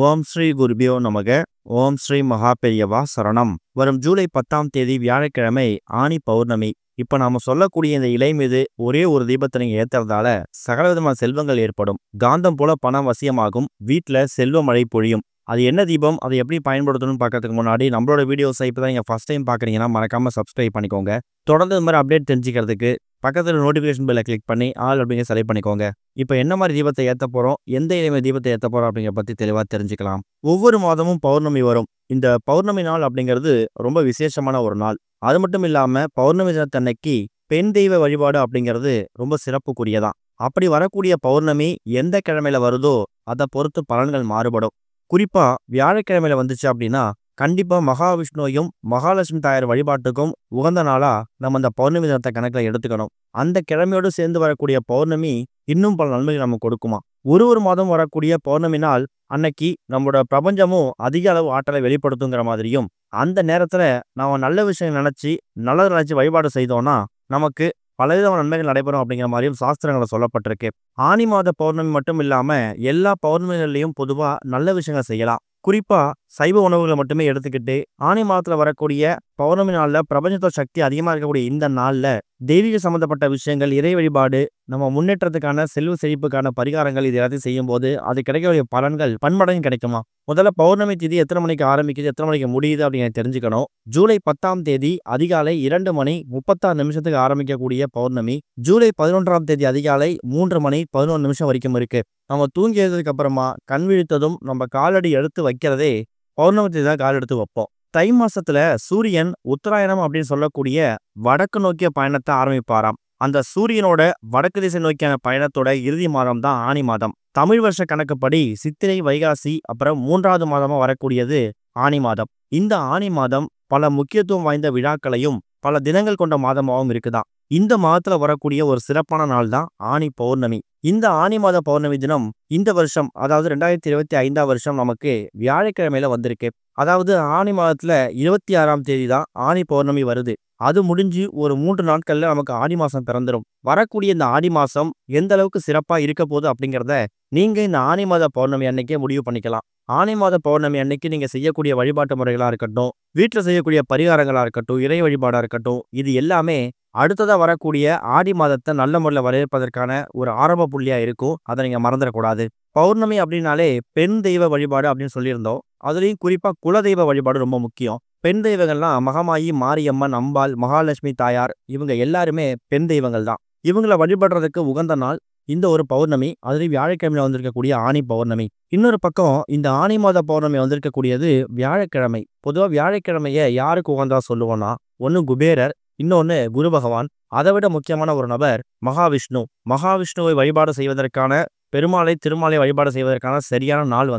ஓம் ஸ்ரீ குருபியோ நமக. ஓம் ஸ்ரீ மகாபெரியவா சரணம். வரும் ஜூலை 10ஆம் தேதி வியாழக்கிழமை ஆனி பௌர்ணமி. இப்ப நாம சொல்லக்கூடிய இந்த இலை மீது ஒரே ஒரு தீபத்தை நீங்க ஏத்துறதால சகலவிதமான செல்வங்கள் ஏற்படும். காந்தம் போல பணம் வசியமாகும். வீட்டுல செல்வ மழை பொழியும். அது என்ன தீபம், அதை எப்படி பயன்படுத்தணும்னு பார்க்கறதுக்கு முன்னாடி நம்மளோட வீடியோஸை இப்போ தான் நீங்கள் ஃபஸ்ட் டைம் பார்க்குறீங்கன்னா மறக்காமல் சப்ஸ்கிரைப் பண்ணிக்கோங்க. தொடர்ந்து இந்த மாதிரி அப்டேட் தெரிஞ்சுக்கிறதுக்கு பக்கத்தில் நோட்டிஃபிகேஷன் பெல்லை கிளிக் பண்ணி ஆல் அப்படிங்கிற செலக்ட் பண்ணிக்கோங்க. இப்போ என்ன மாதிரி தீபத்தை ஏற்ற போகிறோம், எந்த இலைமை தீபத்தை ஏற்ற போகிறோம் அப்படிங்கிற பற்றி தெளிவாக தெரிஞ்சுக்கலாம். ஒவ்வொரு மாதமும் பௌர்ணமி வரும். இந்த பௌர்ணமி நாள் அப்படிங்கிறது ரொம்ப விசேஷமான ஒரு நாள். அது மட்டும் இல்லாமல் பௌர்ணமி தினத்தன்னைக்கு பெண் தெய்வ வழிபாடு அப்படிங்கிறது ரொம்ப சிறப்புக்குரியதான். அப்படி வரக்கூடிய பௌர்ணமி எந்த கிழமையில வருதோ அதை பொறுத்து பலன்கள் மாறுபடும். குறிப்பா வியாழக்கிழமையில வந்துச்சு அப்படின்னா கண்டிப்பா மகாவிஷ்ணுவையும் மகாலட்சுமி தாயார் வழிபாட்டுக்கும் உகந்த நாளா நம்ம அந்த பௌர்ணமி தினத்தை கணக்குல எடுத்துக்கணும். அந்த கிழமையோடு சேர்ந்து வரக்கூடிய பௌர்ணமி இன்னும் பல நன்மைகள் நமக்கு கொடுக்குமா. ஒரு மாதம் வரக்கூடிய பௌர்ணமி நாள் அன்னைக்கு நம்மளோட பிரபஞ்சமும் அதிக அளவு ஆற்றலை வெளிப்படுத்துங்கிற மாதிரியும், அந்த நேரத்துல நாம நல்ல விஷயம் நினைச்சு நல்லது நினைச்சு வழிபாடு செய்தோம்னா நமக்கு பலவிதமான நன்மைகள் நடைபெறும் அப்படிங்கிற மாதிரியும் சாஸ்திரங்களை சொல்லப்பட்டிருக்கு. ஆனி மாத பௌர்ணமி மட்டும் இல்லாம எல்லா பௌர்ணமிகள்லையும் பொதுவா நல்ல விஷயங்கள் செய்யலாம். குறிப்பா சைவ உணவுகளை மட்டுமே எடுத்துக்கிட்டு ஆனி மாதத்துல வரக்கூடிய பௌர்ணமி நாள்ல பிரபஞ்சத்தோட சக்தி அதிகமா இருக்கக்கூடிய இந்த நாள்ல தெய்வீக சம்பந்தப்பட்ட விஷயங்கள், இறை வழிபாடு, நம்ம முன்னேற்றத்துக்கான செல்வ செழிப்புக்கான பரிகாரங்கள் இது எல்லாத்தையும் செய்யும் போது அது கிடைக்கக்கூடிய பலன்கள் பன்மடங்கு கிடைக்குமா. முதல்ல பௌர்ணமி திதி எத்தனை மணிக்கு ஆரம்பிக்குது, எத்தனை மணிக்கு முடியுது அப்படின்னு தெரிஞ்சுக்கணும். ஜூலை 10ஆம் தேதி அதிகாலை 2:36 ஆரம்பிக்கக்கூடிய பௌர்ணமி ஜூலை 11ஆம் தேதி அதிகாலை 3:11 வரைக்கும் இருக்கு. நம்ம தூங்கி எழுந்ததுக்கு அப்புறமா கண் விழித்ததும் நம்ம காலடி எடுத்து வைக்கிறதே பௌர்ணமி தேதி தான் கால் எடுத்து வைப்போம். தை மாசத்துல சூரியன் உத்தராயணம் அப்படின்னு சொல்லக்கூடிய வடக்கு நோக்கிய பயணத்தை ஆரம்பிப்பாராம். அந்த சூரியனோட வடக்கு திசை நோக்கியான பயணத்தோட இறுதி மாதம் தான் ஆனி மாதம். தமிழ் வருஷ கணக்குப்படி சித்திரை, வைகாசி, அப்புறம் 3வது மாதமா வரக்கூடியது ஆனி மாதம். இந்த ஆனி மாதம் பல முக்கியத்துவம் வாய்ந்த விழாக்களையும் பல தினங்கள் கொண்ட மாதமாகவும் இருக்குதான். இந்த மாதத்துல வரக்கூடிய ஒரு சிறப்பான நாள் தான் ஆனி பௌர்ணமி. இந்த ஆனி மாத பௌர்ணமி தினம் இந்த வருஷம், அதாவது 2025ஆம் வருஷம் நமக்கு வியாழக்கிழமையில வந்திருக்கு. அதாவது ஆனி மாதத்துல 26ஆம் தேதி தான் ஆனி பௌர்ணமி வருது. அது முடிஞ்சு ஒரு 3 நாட்கள்ல நமக்கு ஆடி மாசம் பிறந்துடும். வரக்கூடிய இந்த ஆடி மாசம் எந்த அளவுக்கு சிறப்பா இருக்க போகுது அப்படிங்கிறத நீங்க இந்த ஆனி மாத பௌர்ணமி அன்னைக்கே முடிவு பண்ணிக்கலாம். ஆனி மாத பௌர்ணமி அன்னைக்கு நீங்க செய்யக்கூடிய வழிபாட்டு முறைகளா இருக்கட்டும், வீட்டுல செய்யக்கூடிய பரிகாரங்களா இருக்கட்டும், இறை வழிபாடா இருக்கட்டும், இது எல்லாமே அடுத்ததா வரக்கூடிய ஆடி மாதத்தை நல்ல முறையில் வரவேற்பதற்கான ஒரு ஆரம்ப புள்ளியா இருக்கும். அதை நீங்க மறந்துடக்கூடாது. பௌர்ணமி அப்படின்னாலே பெண் தெய்வ வழிபாடு அப்படின்னு சொல்லியிருந்தோம். அதுலேயும் குறிப்பா குலதெய்வ வழிபாடு ரொம்ப முக்கியம். பெண் தெய்வங்கள்லாம் மகமாயி, மாரியம்மன், அம்பாள், மகாலட்சுமி தாயார், இவங்க எல்லாருமே பெண் தெய்வங்கள் தான். இவங்களை வழிபடுறதுக்கு உகந்த நாள் இந்த ஒரு பௌர்ணமி. அதுலேயும் வியாழக்கிழமையில வந்திருக்கக்கூடிய ஆனி பௌர்ணமி. இன்னொரு பக்கம் இந்த ஆனி மாத பௌர்ணமி வந்திருக்கக்கூடியது வியாழக்கிழமை. பொதுவாக வியாழக்கிழமைய யாருக்கு உகந்தா சொல்லுவோம்னா, ஒன்று குபேரர், இன்னொன்று குரு பகவான். அதை விட முக்கியமான ஒரு நபர் மகாவிஷ்ணு. மகாவிஷ்ணுவை வழிபாடு செய்வதற்கான, பெருமாளை திருமாலை வழிபாடு செய்வதற்கான சரியான நாள்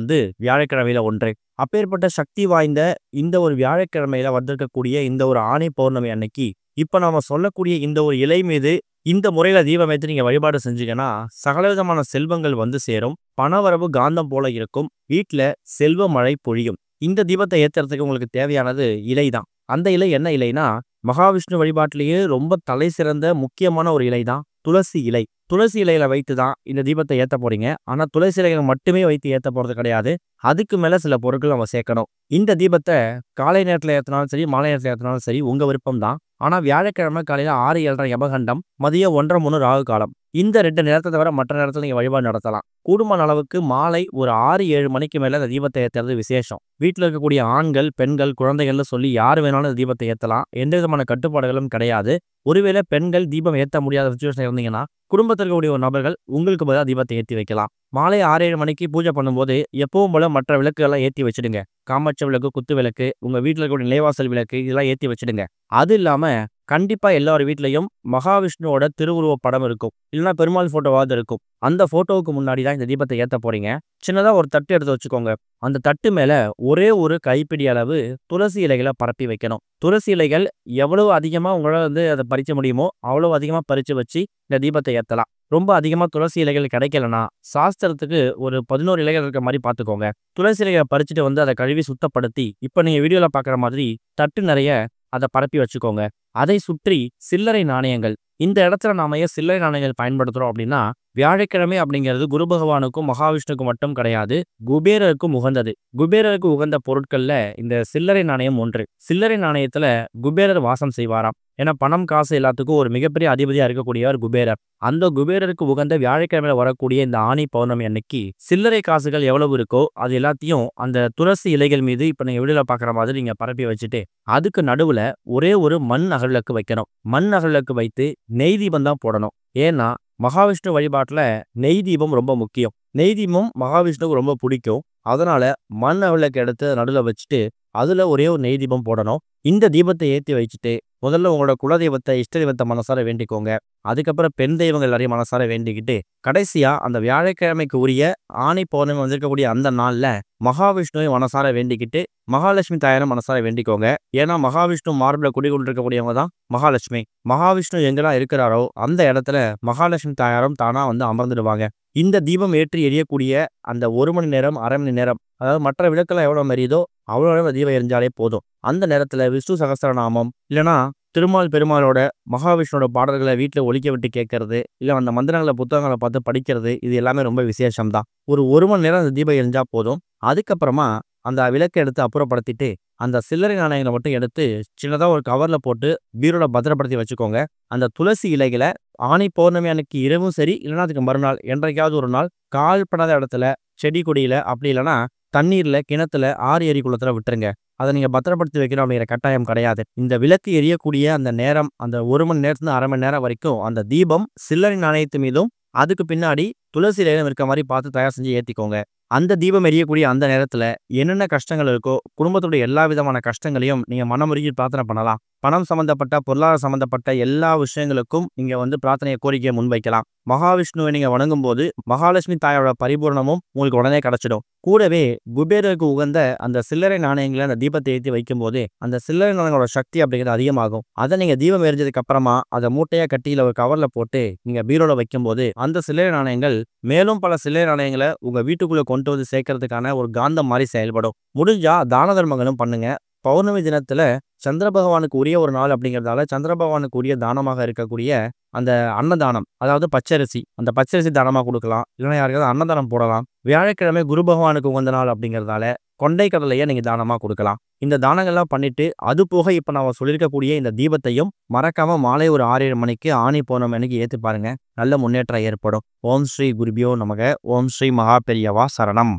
வியாழக்கிழமையில ஒன்று. அப்பேற்பட்ட சக்தி வாய்ந்த இந்த ஒரு வியாழக்கிழமையில வந்திருக்கக்கூடிய இந்த ஒரு ஆனி பௌர்ணமி அன்னைக்கு இப்ப நாம சொல்லக்கூடிய இந்த ஒரு இலை மீது இந்த முறையில தீபம் ஏற்றி நீங்க வழிபாடு செஞ்சீங்கன்னா சகலவிதமான செல்வங்கள் வந்து சேரும். பணவரவு காந்தம் போல இருக்கும். வீட்டுல செல்வ மழை பொழியும். இந்த தீபத்தை ஏத்துறதுக்கு உங்களுக்கு தேவையானது இலை தான். அந்த இலை என்ன இலைனா, மகாவிஷ்ணு வழிபாட்டிலேயே ரொம்ப தலை சிறந்த முக்கியமான ஒரு இலை தான் துளசி இலை. துளசி இலையில வைத்து தான் இந்த தீபத்தை ஏற்ற போறீங்க. ஆனா துளசி இலைகளை மட்டுமே வைத்து ஏற்ற போறது கிடையாது. அதுக்கு மேல சில பொருட்கள் நம்ம சேர்க்கணும். இந்த தீபத்தை காலை நேரத்தில் ஏற்றினாலும் சரி, மாலை நேரத்தில் ஏற்றினாலும் சரி, உங்க விருப்பம் தான். ஆனா வியாழக்கிழமை காலையில 6:07 யமகண்டம், மதியம் 1:03 ராகு காலம். இந்த 2 நேரத்தை தவிர மற்ற நேரத்தில் நீங்க வழிபாடு நடத்தலாம். கூடுமான அளவுக்கு மாலை ஒரு 6-7 மணிக்கு மேல இந்த தீபத்தை ஏற்றுறது விசேஷம். வீட்டில் இருக்கக்கூடிய ஆண்கள், பெண்கள், குழந்தைகள்னு சொல்லி யார் வேணாலும் இந்த தீபத்தை ஏற்றலாம். எந்த விதமான கட்டுப்பாடுகளும் கிடையாது. ஒருவேளை பெண்கள் தீபம் ஏற்ற முடியாத சுச்சுவேஷன் இருந்தீங்கன்னா குடும்பத்தில் இருக்கக்கூடிய ஒரு நபர்கள் உங்களுக்கு பதிலாக தீபத்தை ஏற்றி வைக்கலாம். மாலை 6-7 மணிக்கு பூஜை பண்ணும்போது எப்பவும் போல மற்ற விளக்குகள்லாம் ஏற்றி வச்சிடுங்க. காமாட்சி விளக்கு, குத்து விளக்கு, உங்க வீட்டில் இருக்கக்கூடிய நிலைவாசல் விளக்கு, இதெல்லாம் ஏற்றி வச்சிடுங்க. அது இல்லாம கண்டிப்பா எல்லார் வீட்லயும் மகாவிஷ்ணுவோட திருவுருவ படம் இருக்கும், இல்லைன்னா பெருமாள் போட்டோவாவது இருக்கும். அந்த போட்டோவுக்கு முன்னாடி தான் இந்த தீபத்தை ஏற்ற போறீங்க. சின்னதா ஒரு தட்டு எடுத்து வச்சுக்கோங்க. அந்த தட்டு மேல ஒரே ஒரு கைப்பிடி அளவு துளசி இலைகளை பரப்பி வைக்கணும். துளசி இலைகள் எவ்வளவு அதிகமா உங்களால் அதை பறிக்க முடியுமோ அவ்வளவு அதிகமா பறிச்சு வச்சு இந்த தீபத்தை ஏற்றலாம். ரொம்ப அதிகமா துளசி இலைகள் கிடைக்கலன்னா சாஸ்திரத்துக்கு ஒரு 11 இலைகள் இருக்க மாதிரி பார்த்துக்கோங்க. துளசி இலைகளை பறிச்சுட்டு அதை கழுவி சுத்தப்படுத்தி இப்போ நீங்க வீடியோல பார்க்குற மாதிரி தட்டு நிறைய அதை பரப்பி வச்சுக்கோங்க. அதை சுற்றி சில்லறை நாணயங்கள். இந்த இடத்துல நாம ஏன் சில்லறை நாணயங்கள் பயன்படுத்துறோம் அப்படின்னா, வியாழக்கிழமை அப்படிங்கிறது குரு பகவானுக்கும் மகாவிஷ்ணுக்கும் மட்டும் கிடையாது, குபேரருக்கும் உகந்தது. குபேரருக்கு உகந்த பொருட்கள்ல இந்த சில்லறை நாணயம் ஒன்று. சில்லறை நாணயத்துல குபேரர் வாசம் செய்வாராம். ஏன்னா பணம் காசு எல்லாத்துக்கும் ஒரு மிகப்பெரிய அதிபதியா இருக்கக்கூடியவர் குபேரர். அந்த குபேரருக்கு உகந்த வியாழக்கிழமையில வரக்கூடிய இந்த ஆனி பௌர்ணமி அன்னைக்கு சில்லறை காசுகள் எவ்வளவு இருக்கோ அது எல்லாத்தையும் அந்த துளசி இலைகள் மீது இப்ப நீங்க வீடியோல பாக்குற மாதிரி நீங்க பரப்பி வச்சுட்டு அதுக்கு நடுவுல ஒரே ஒரு மண் அகழ்விளக்கு வைக்கணும். மண் அகழ்விளக்கு வைத்து நெய் தீபம் தான் போடணும். ஏன்னா மகாவிஷ்ணு வழிபாட்டுல நெய் தீபம் ரொம்ப முக்கியம். நெய் தீபம் மகாவிஷ்ணுவுக்கு ரொம்ப பிடிக்கும். அதனால மண் அகழ்விளக்கு எடுத்து நடுவுல வச்சுட்டு அதுல ஒரே ஒரு நெய் தீபம் போடணும். இந்த தீபத்தை ஏற்றி வச்சுட்டு முதல்ல உங்களோட குலதெய்வத்தை இஷ்ட தெய்வத்தை மனசார வேண்டிக்கோங்க. அதுக்கப்புறம் பெண் தெய்வங்கள் எல்லாரையும் மனசார வேண்டிக்கிட்டு கடைசியா அந்த வியாழக்கிழமைக்கு உரிய ஆனி பௌர்ணமி வந்திருக்கக்கூடிய அந்த நாள்ல மகாவிஷ்ணுவை மனசார வேண்டிக்கிட்டு மகாலட்சுமி தாயாரை மனசார வேண்டிக்கோங்க. ஏன்னா மகாவிஷ்ணு மார்பில் குடிகொண்டிருக்கக்கூடியவங்க தான் மகாலட்சுமி. மகாவிஷ்ணு எங்கெல்லாம் இருக்கிறாரோ அந்த இடத்துல மகாலட்சுமி தாயாரும் தானா வந்து அமர்ந்துடுவாங்க. இந்த தீபம் ஏற்றி எரியக்கூடிய அந்த 1 மணி நேரம், அரை மணி நேரம், அதாவது மற்ற விளக்கெல்லாம் எவ்வளோ எரியுதோ அவ்வளோ தீபம் எரிஞ்சாலே போதும். அந்த நேரத்துல விஷ்ணு சகஸ்ரநாமம் இல்லைன்னா திருமால் பெருமாளோட மகாவிஷ்ணுவோட பாடல்களை வீட்டில் ஒலிக்க விட்டு கேட்கறது, இல்லை அந்த மந்திரங்களை புத்தகங்களை பார்த்து படிக்கிறது, இது எல்லாமே ரொம்ப விசேஷம்தான். ஒரு 1 மணி நேரம் அந்த தீபம் எரிஞ்சா போதும். அதுக்கப்புறமா அந்த விளக்கை எடுத்து அப்புறப்படுத்திட்டு அந்த சில்லறை நாணயங்களை மட்டும் எடுத்து சின்னதாக ஒரு கவரில் போட்டு பீரோல பத்திரப்படுத்தி வச்சுக்கோங்க. அந்த துளசி இலைகளை ஆனி பௌர்ணமி அன்னைக்கு இரவும் சரி, இல்லைன்னா அதுக்கு மறுநாள் என்றைக்காவது ஒரு நாள் கால்படாத இடத்துல, செடி கொடியில, அப்படி இல்லைன்னா தண்ணீர்ல, கிணத்துல, ஆறு ஏரி குளத்துல விட்டுருங்க. அதை நீங்க பத்திரப்படுத்தி வைக்கணும் அப்படிங்கிற கட்டாயம் கிடையாது. இந்த விளக்கு எரியக்கூடிய அந்த நேரம், அந்த 1 மணி நேரத்துல அரை மணி நேரம் வரைக்கும் அந்த தீபம் சில்லறை நாணயத்து மீதும் அதுக்கு பின்னாடி துளசி இலையிலும் இருக்க மாதிரி பார்த்து தயார் செஞ்சு ஏத்திக்கோங்க. அந்த தீபம் எரியக்கூடிய அந்த நேரத்துல என்னென்ன கஷ்டங்கள் இருக்கோ குடும்பத்துடைய எல்லா விதமான கஷ்டங்களையும் நீங்க மனமுருகி பிரார்த்தனை பண்ணலாம். பணம் சம்பந்தப்பட்ட, பொருளாதார சம்பந்தப்பட்ட எல்லா விஷயங்களுக்கும் நீங்க வந்து பிரார்த்தனையை, கோரிக்கையை முன்வைக்கலாம். மகாவிஷ்ணுவை நீங்க வணங்கும் போது மகாலட்சுமி தாயோட பரிபூரணமும் உங்களுக்கு உடனே கிடைச்சிடும். கூடவே குபேரருக்கு உகந்த அந்த சில்லறை நாணயங்களை அந்த தீபத்தை ஏற்றி வைக்கும் போது அந்த சில்லறை நாணயங்களோட சக்தி அப்படிங்கிறது அதிகமாகும். அதை நீங்க தீபம் எரிஞ்சதுக்கு அப்புறமா அதை மூட்டையா கட்டியில ஒரு கவர்ல போட்டு நீங்க பீரோல வைக்கும் போது அந்த சில்லறை நாணயங்கள் மேலும் பல சில்லறை நாணயங்களை உங்க வீட்டுக்குள்ள கொண்டு வந்து சேர்க்கறதுக்கான ஒரு காந்தம் மாதிரி செயல்படும். முடிஞ்சா தான தர்மங்களும் பண்ணுங்க. பௌர்ணமி தினத்துல சந்திர பகவானுக்கு உரிய ஒரு நாள் அப்படிங்கிறதால சந்திர பகவானுக்கு உரிய தானமாக இருக்கக்கூடிய அந்த அன்னதானம், அதாவது பச்சரிசி, அந்த பச்சரிசி தானமாக கொடுக்கலாம். இல்லைன்னா யாருக்காவது அன்னதானம் போடலாம். வியாழக்கிழமை குரு பகவானுக்கு உகந்த நாள் அப்படிங்கிறதால கொண்டை கடலையை நீங்க தானமாக கொடுக்கலாம். இந்த தானங்கள்லாம் பண்ணிட்டு அது போக இப்ப நான் சொல்லியிருக்கக்கூடிய இந்த தீபத்தையும் மறக்காம மாலை ஒரு 6-7 மணிக்கு ஆனி பௌர்ணமி அன்னைக்கு ஏற்றி பாருங்க. நல்ல முன்னேற்றம் ஏற்படும். ஓம் ஸ்ரீ குருபியோ நமக. ஓம் ஸ்ரீ மகா பெரியவா சரணம்.